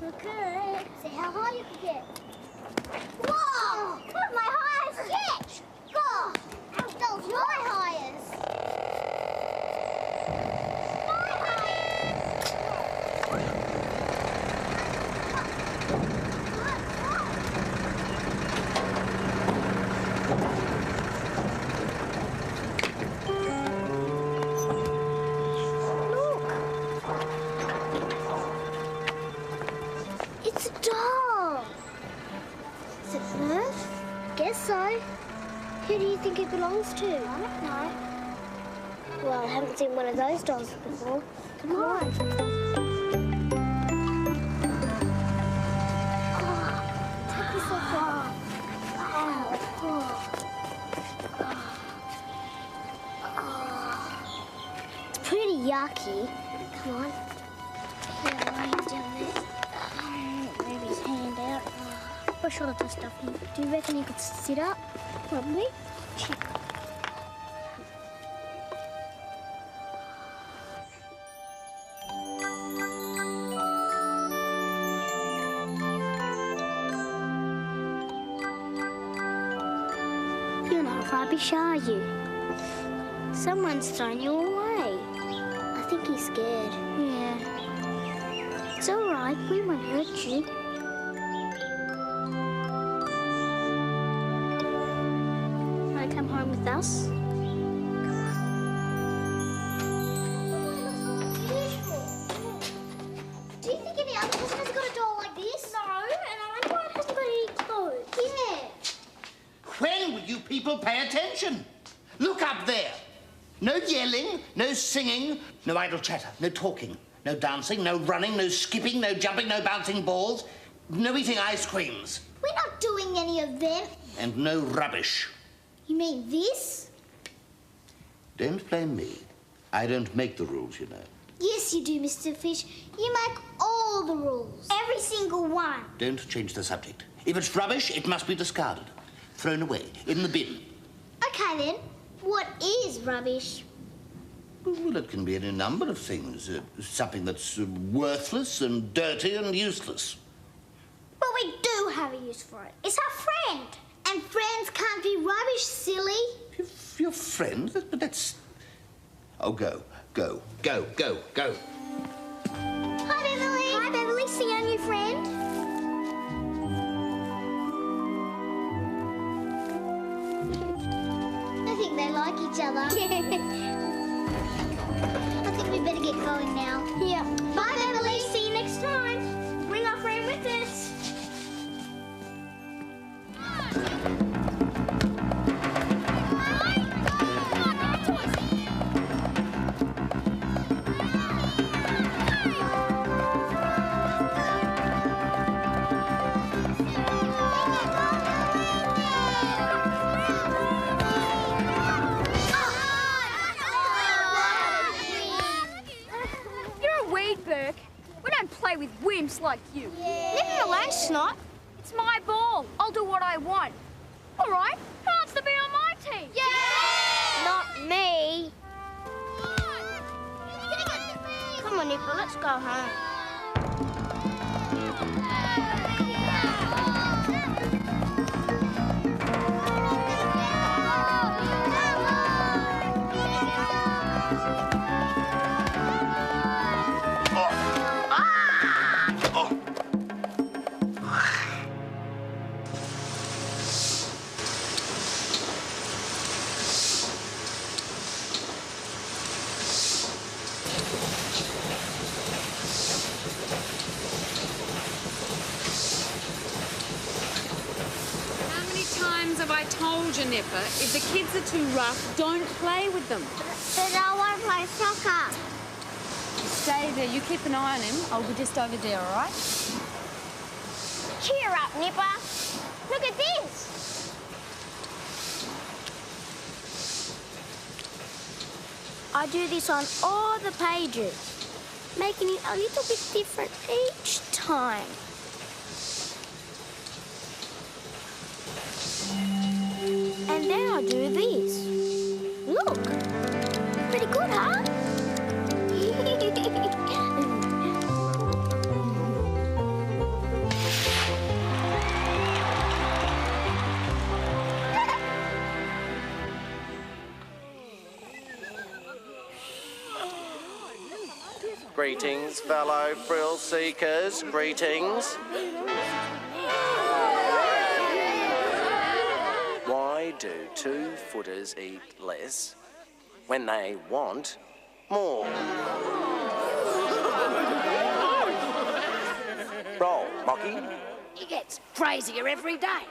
Okay. See how high you can get. Whoa! Not my highest yet! God! Those my highest! My highest! Look! It's a doll! Is it an Earth? Guess so. Who do you think it belongs to? I don't know. Well, I haven't seen one of those dolls before. Come on. Oh, take this off. Wow. It's pretty yucky. Come on. Yeah, he's down there. Maybe his hand out. What should I dust up him? Do you reckon he could sit up? Probably. Check. You're not rubbish, are you? Someone's thrown you away. I think he's scared. Yeah. It's all right. We won't hurt you. Come home with us? Do you think any other person has got a doll like this? No, and I wonder why it hasn't got any clothes. Yeah. When will you people pay attention? Look up there. No yelling, no singing, no idle chatter, no talking, no dancing, no running, no skipping, no jumping, no bouncing balls, no eating ice creams. We're not doing any of them. And no rubbish. You mean this? Don't blame me. I don't make the rules, you know. Yes, you do, Mr. Fish. You make all the rules. Every single one. Don't change the subject. If it's rubbish, it must be discarded. Thrown away, in the bin. Okay, then. What is rubbish? Well, it can be any number of things. Something that's worthless and dirty and useless. But we do have a use for it. It's our friend. And friends can't be rubbish, silly. Your friend? But that's... Oh, go. Hi, Beverly. Hi, Beverly. See our new friend? I think they like each other. I think we better get going now. Yeah. Bye, Beverly. See you next time. Bring our friend with us. With wimps like you. Yeah. Leave me alone, Snot. It's my ball. I'll do what I want. All right, who wants to be on my team? Yeah! Not me. Come on, Nipper, let's go home. Nipper, if the kids are too rough, don't play with them. But I want to play soccer. Stay there. You keep an eye on him. I'll be just over there, all right? Cheer up, Nipper. Look at this. I do this on all the pages, making it a little bit different each time. And then I do this. Look, pretty good, huh? Greetings, fellow frill-seekers. Greetings. Why do two-footers eat less when they want more? Roll, Mocky. He gets crazier every day.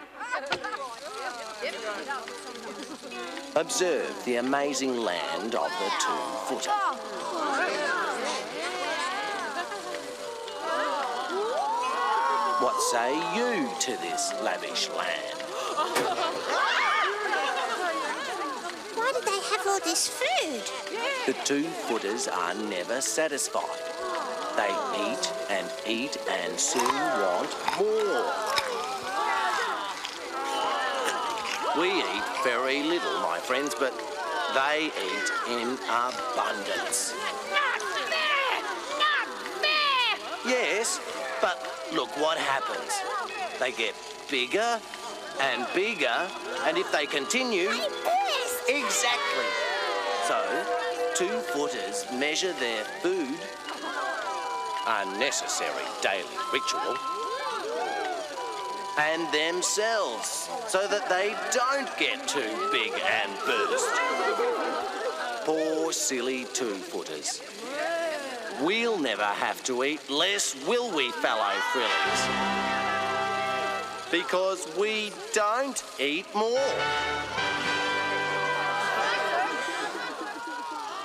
Observe the amazing land of the two-footer. What say you to this lavish land? Why do they have all this food? The two-footers are never satisfied. They eat and soon want more. We eat very little, my friends, but they eat in abundance. Not fair! Not fair! Yes, but look what happens. They get bigger and bigger, and if they continue... Exactly. So, two-footers measure their food, a necessary daily ritual, and themselves, so that they don't get too big and burst. Poor silly two-footers. We'll never have to eat less, will we, fellow frillies? Because we don't eat more.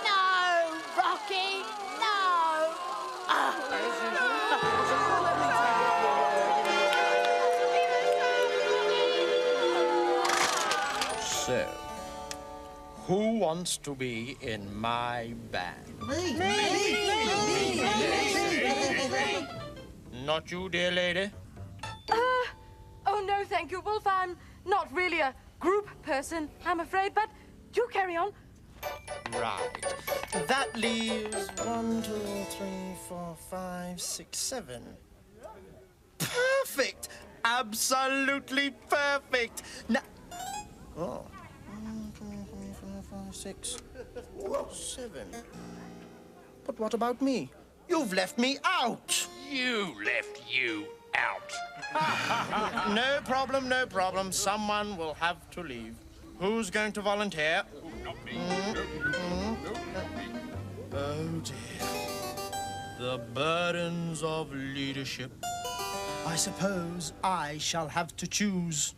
No, Rocky, no! So, who wants to be in my band? Me. Not you, dear lady? Oh, no, thank you, Wolf. I'm not really a group person, I'm afraid, but you carry on. Right. That leaves 1, 2, 3, 4, 5, 6, 7. Perfect! Absolutely perfect! Now... Oh. 1, 2, 3, 4, 5, 6, 7. But what about me? You've left me out! You left you out. No problem, no problem. Someone will have to leave. Who's going to volunteer? Not me. Oh, dear. The burdens of leadership. I suppose I shall have to choose.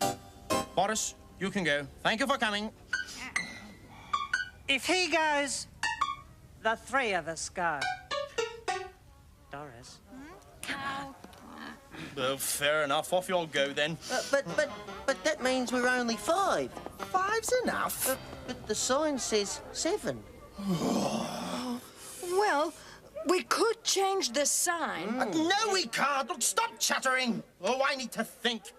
Boris, you can go. Thank you for coming. If he goes, the three of us go. Doris? Well, fair enough. Off you'll go, then. But that means we're only 5. 5's enough. But the sign says 7. Well, we could change the sign. No, we can't. Look, stop chattering. Oh, I need to think.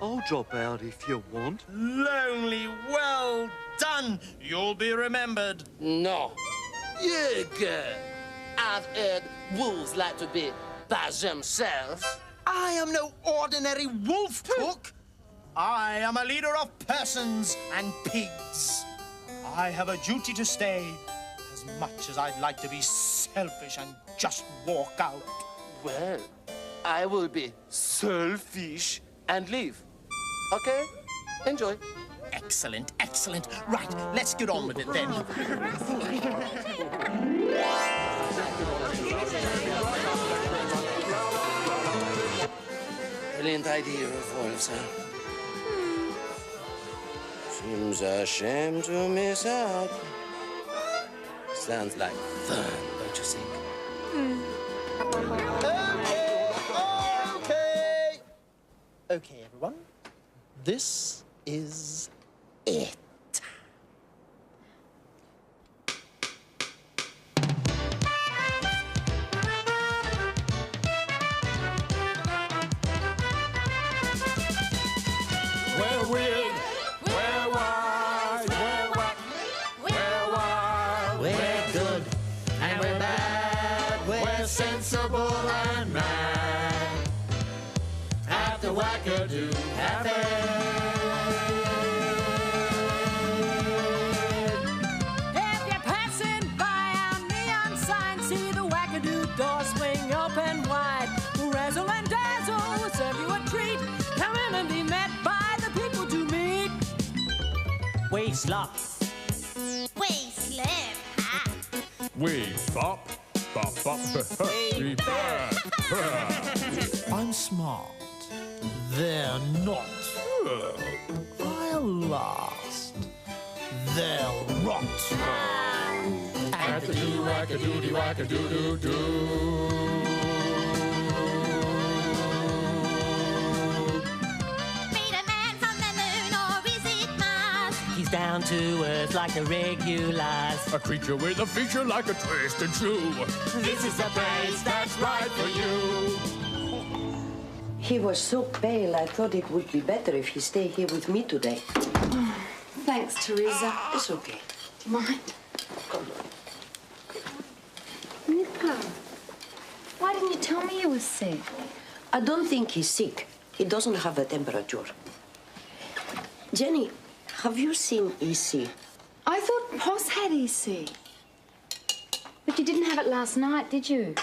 I'll drop out if you want. Lonely, well done. You'll be remembered. No. You good. I've heard wolves like to be by themselves. I am no ordinary wolf cook. I am a leader of persons and pigs. I have a duty to stay, as much as I'd like to be selfish and just walk out. Well, I will be selfish and leave. Okay? Enjoy. Excellent, excellent. Right, let's get on with it then. Brilliant idea of wolves, huh? Seems a shame to miss out. Sounds like fun, don't you think? Okay, everyone. This is it. We're weird. We're wise. We're wack. We're wild. We're good and we're bad. We're sensible and mad. At the Wakadoo Cafe. If you're passing by our neon Doors swing open wide. Razzle and dazzle will serve you a treat. Come in and be met by the people to meet. We slop. We slip. We bop, bop, bop, we burn. I'm smart. They're not. I'll last. They'll rot. Wakadoo, wakadoo, wakadoo-doo-doo. Meet a man from the moon, or is it Mars? He's down to earth like the regulars. A creature with a feature like a twisted shoe. This is the place that's right for you. He was so pale, I thought it would be better if he stayed here with me today. Thanks, Teresa. It's okay. Do you mind? Come on. Nipper, why didn't you tell me you were sick? I don't think he's sick. He doesn't have a temperature. Jenny, have you seen EC? I thought Poss had EC. But you didn't have it last night, did you?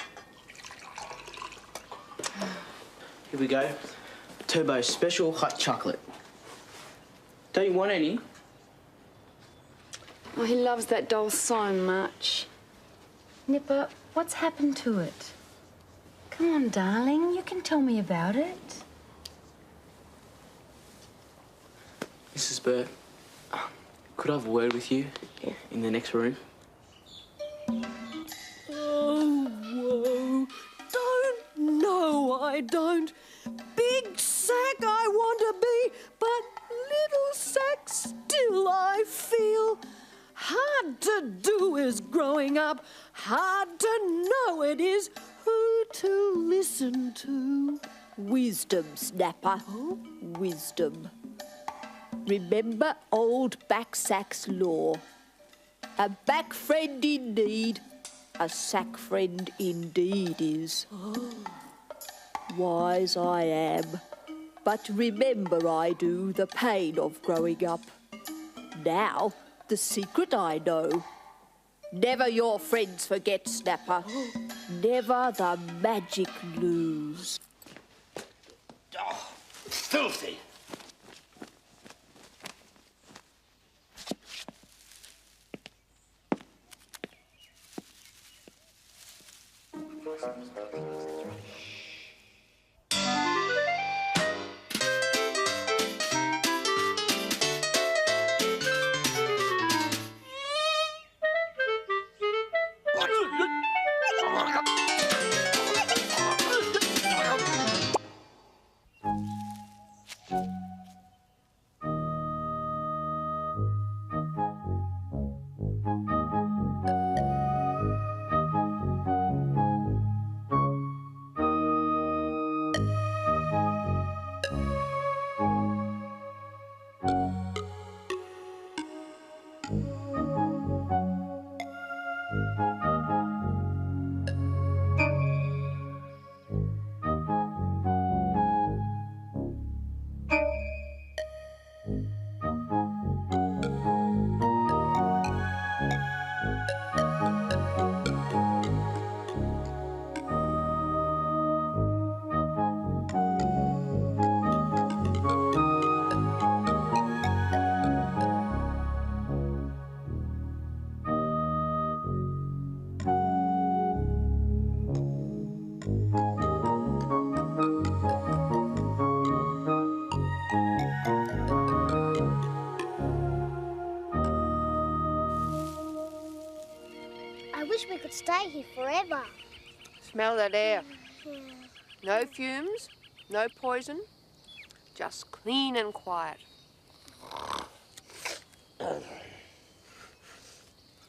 Here we go. Turbo special hot chocolate. Don't you want any? Oh, he loves that doll so much. Nipper, what's happened to it? Come on, darling, you can tell me about it. Mrs. Burt, could I have a word with you in the next room? Oh, whoa. Don't. No, I don't. Big sack I want to be, but little sack still I feel. Hard to do is growing up. Hard to know it is who to listen to. Wisdom, Snapper. Wisdom. Remember old Backsacks law. A back friend indeed, a sack friend indeed is. Wise I am, but remember I do the pain of growing up. Now, the secret I know. Never your friends forget, Snapper. Never the magic lose. Oh, filthy. We could stay here forever. Smell that air. No fumes, no poison, just clean and quiet.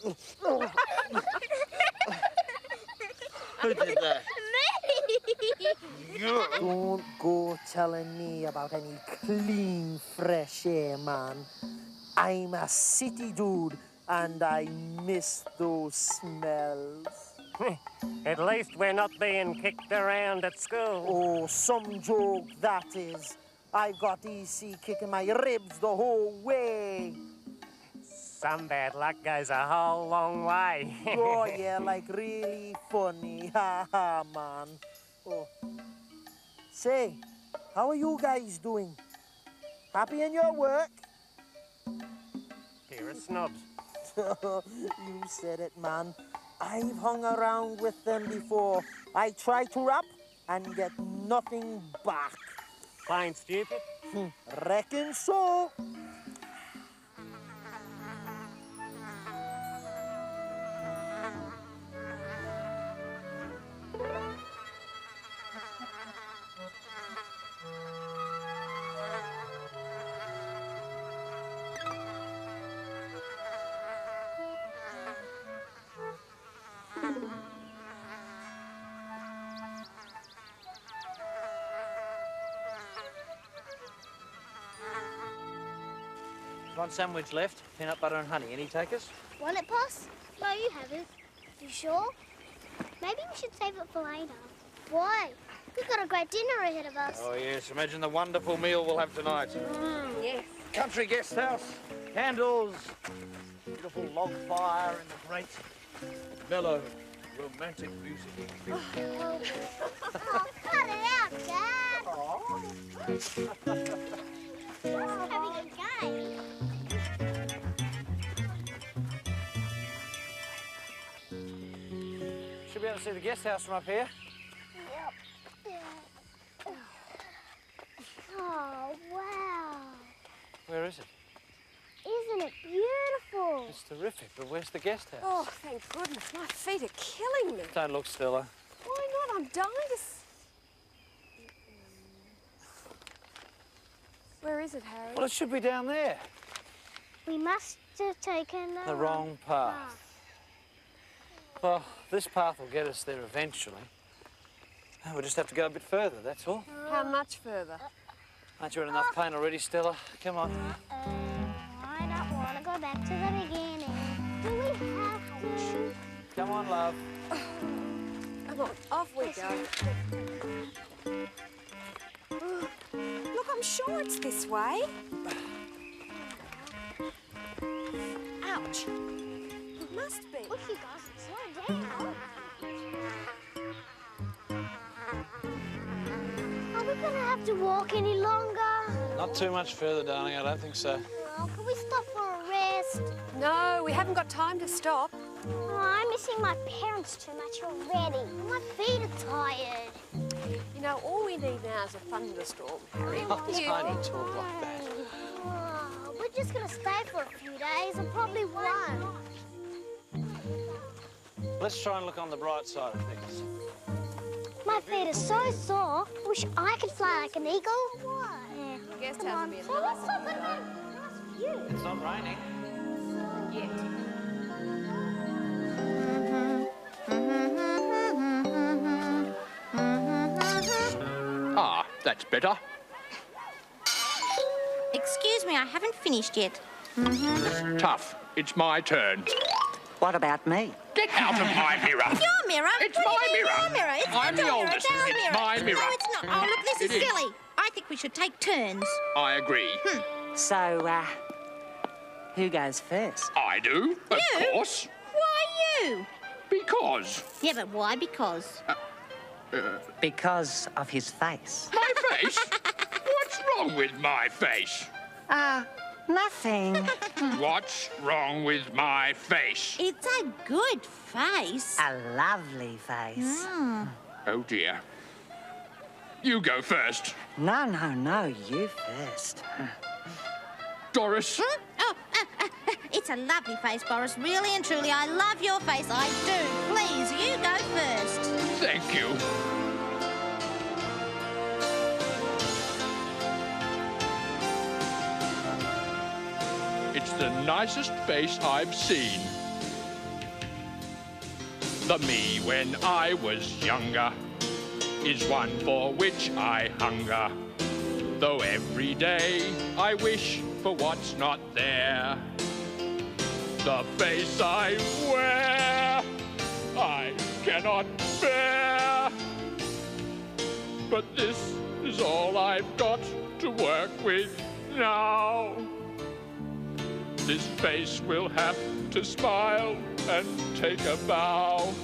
Who did that? Me! Don't go telling me about any clean, fresh air, man. I'm a city dude, and I miss those smells. At least we're not being kicked around at school. Oh, some joke that is. I got EC kicking my ribs the whole way. Some bad luck goes a whole long way. Oh, yeah, like really funny. Ha ha, man. Oh. Say, how are you guys doing? Happy in your work? Here are snobs. You said it, man. I've hung around with them before. I try to rap and get nothing back. Plain stupid? Reckon so. One sandwich left, peanut butter and honey. Any takers? Want it, Poss? No, you have it. You sure? Maybe we should save it for later. Why? We've got a great dinner ahead of us. Oh, yes. Imagine the wonderful meal we'll have tonight. Yes. Country guest house, candles, beautiful log fire in the grate, mellow, romantic music. Oh, cut it out, Dad. Having a game. Should be able to see the guest house from up here. Yep. Oh, wow. Where is it? Isn't it beautiful? It's terrific, but where's the guest house? Oh, thank goodness. My feet are killing me. Don't look, Stella. Why not? I'm dying to... Where is it, Harry? Well, it should be down there. We must have taken The wrong path. Well, this path will get us there eventually. We'll just have to go a bit further, that's all. How much further? Aren't you in enough pain already, Stella? Come on. I don't want to go back to the beginning. Do we have to? Come on, love. Come on, off we go. Look, I'm sure it's this way. Ouch. It must be. Look, you guys, slow down. Are we going to have to walk any longer? Not too much further, darling. I don't think so. Oh, can we stop for a rest? No, we haven't got time to stop. Oh, I'm missing my parents too much already. My feet are tired. You know, all we need now is a thunderstorm, Harry. Oh, it's hard to talk like that. Oh, we're just going to stay for a few days, or probably one. Let's try and look on the bright side of things. My feet are so sore. Wish I could fly like an eagle. What? Yeah. Guest Come house on. will be So let's stop at nice view. It's not raining. Yet. Ah, that's better. Excuse me, I haven't finished yet. Tough. It's my turn. What about me? Get out of my mirror. Your mirror? It's What do my you mean mirror. Your mirror. It's I'm not the your mirror, oldest. It's our It's mirror. my mirror. No, it's not. Oh, look, this is It is. silly. I think we should take turns. I agree. So, who goes first? I do, of You? course. Why you? Because. Yeah, but why? Because. Because of his face. My face? What's wrong with my face? Nothing. What's wrong with my face? It's a good face. A lovely face. Oh, dear. You go first. No, you first. Doris. Huh? Oh, it's a lovely face, Boris. Really and truly, I love your face. I do. Please, you go first. Thank you. It's the nicest face I've seen. The me when I was younger is one for which I hunger. Though every day I wish for what's not there. The face I wear, I cannot bear. But this is all I've got to work with now. This face will have to smile and take a bow.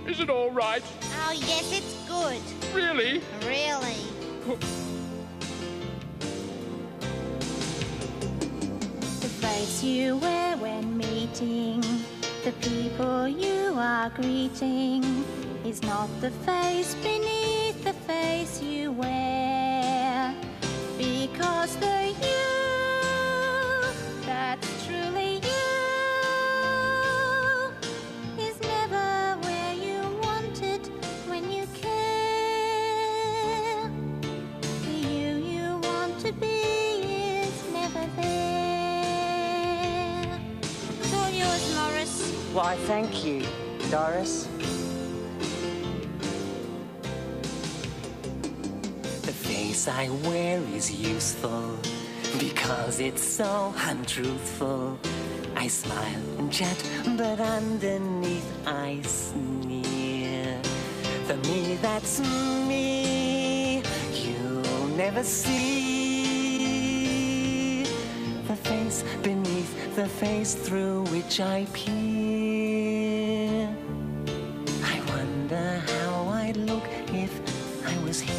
Is it all right? Oh, yes, it's good. Really? Really. The face you wear when meeting the people you are greeting is not the face beneath the face you wear. Because the you that's truly you is never where you want it when you care. The you want to be is never there. It's all yours, Morris. Why, thank you, Doris. The face I wear is useful because it's so untruthful. I smile and chat, but underneath I sneer. The me that's me, you'll never see. The face beneath the face through which I peer. I wonder how I'd look if I was here.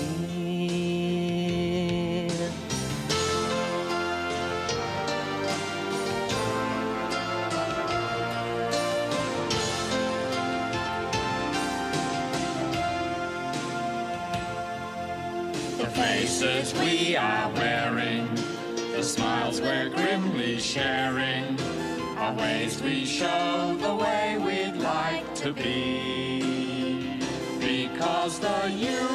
The faces we are wearing, the smiles we're grimly sharing, are ways we show the way we'd like to be. Because the you